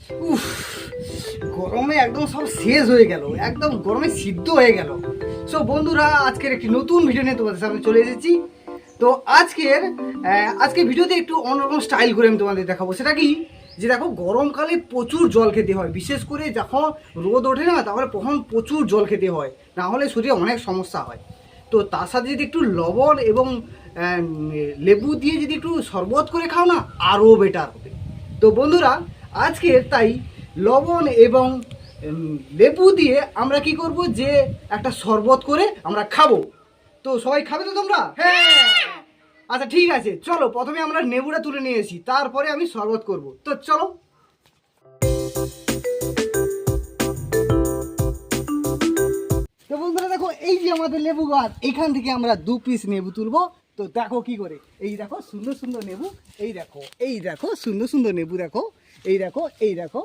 উফ, গরমে একদম সব শেষ হয়ে গেল, একদম গরমে সিদ্ধ হয়ে গেল। সো বন্ধুরা, আজকের একটি নতুন ভিডিও নিয়ে তোমাদের সামনে চলে এসেছি। তো আজকের ভিডিওতে একটু অন্যরকম স্টাইল করে আমি তোমাদের দেখাবো। সেটা কি, যে দেখো গরমকালে প্রচুর জল খেতে হয়, বিশেষ করে যখন রোদ ওঠে না, তারপরে তখন প্রচুর জল খেতে হয়, না হলে শরীরে অনেক সমস্যা হয়। তো তার সাথে যদি একটু লবণ এবং লেবু দিয়ে যদি একটু শরবত করে খাও না, আরও বেটার হবে। তো বন্ধুরা, আজকের তাই লবণ এবং লেবু দিয়ে আমরা কি করব, যে একটা শরবত করে আমরা খাবো। তো সবাই খাবে তো তোমরা? হ্যাঁ। আচ্ছা ঠিক আছে, চলো প্রথমে আমরা নেবুটা তুলে নিয়ে এসি, তারপরে আমি শরবত করব। তো চলো। তো বন্ধুরা দেখো, এই যে আমাদের লেবু গাছ, এখান থেকে আমরা 2 পিস নেবু তুলবো। তো দেখো কি করে, এই দেখো সুন্দর সুন্দর নেবু, এই দেখো সুন্দর সুন্দর নেবু, দেখো এই দেখো।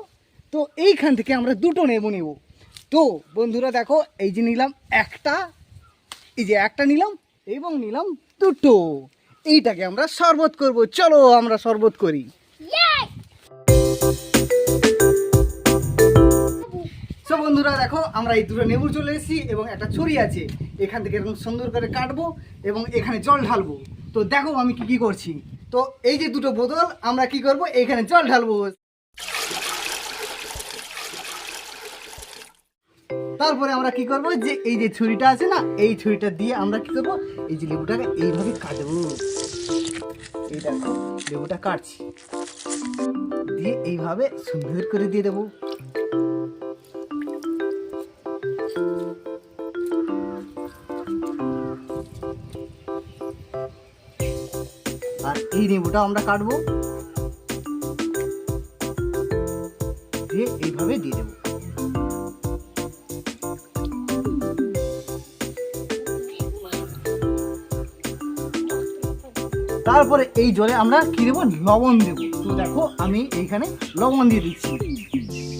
তো এইখান থেকে আমরা 2টো নেবু নেব। তো বন্ধুরা দেখো, এই যে নিলাম একটা, এই যে একটা নিলাম এবং নিলাম 2টো। এইটাকে আমরা শরবত করব। চলো আমরা শরবত করি। তো বন্ধুরা দেখো, আমরা এই 2টো নেবু চলে এসেছি এবং একটা ছুরি আছে, এখান থেকে এরকম সুন্দর করে কাটবো এবং এখানে জল ঢালবো। তো দেখো আমি কি করছি। তো এই যে 2টো বোতল আমরা কি করব, এখানে জল ঢালবো। তারপরে আমরা কি করব, যে এই যে ছুরিটা আছে না, এই ছুরিটা দিয়ে আমরা কি করব, এই যে লেবুটাকে এইভাবে কাটবো। এই দেখো লেবুটা কাটছি, দিয়ে এইভাবে সুন্দর করে দিয়ে দেবো। আর এই লেবুটা আমরা কাটবো, দিয়ে এইভাবে দিয়ে দেবো। তারপরে এই জলে আমরা কি দেবো, লবণ দেবো। তো দেখো আমি এইখানে লবণ দিয়ে দিচ্ছি,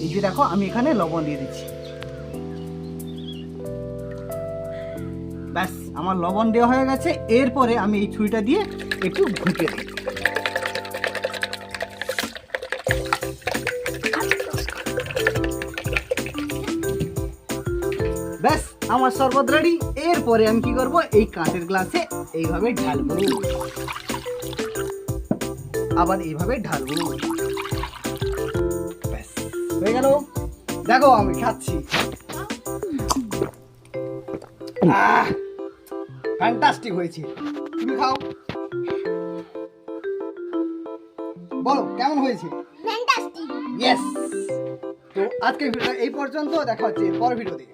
এই যে দেখো আমি এখানে লবণ দিয়ে দিচ্ছি। ব্যাস আমার লবণ দেওয়া হয়ে গেছে। এরপরে আমি এই ছুরিটা দিয়ে একটু ঘুঁটে দিই। ব্যাস আমার শরবত রেডি। এরপরে আমি কি করব, এই কাঁচের গ্লাসে এইভাবে ঢালবো, আবার এইভাবে ঢালবো। ব্যাস হয়ে গেল। দেখো আমি খাচ্ছি, ফ্যান্টাস্টিক হয়েছে। তুমি খাও, বলো কেমন হয়েছে। ফ্যান্টাস্টিক। ইয়েস। তো আজকের ভিডিওটা এই পর্যন্ত, দেখা হচ্ছে পরের ভিডিওতে।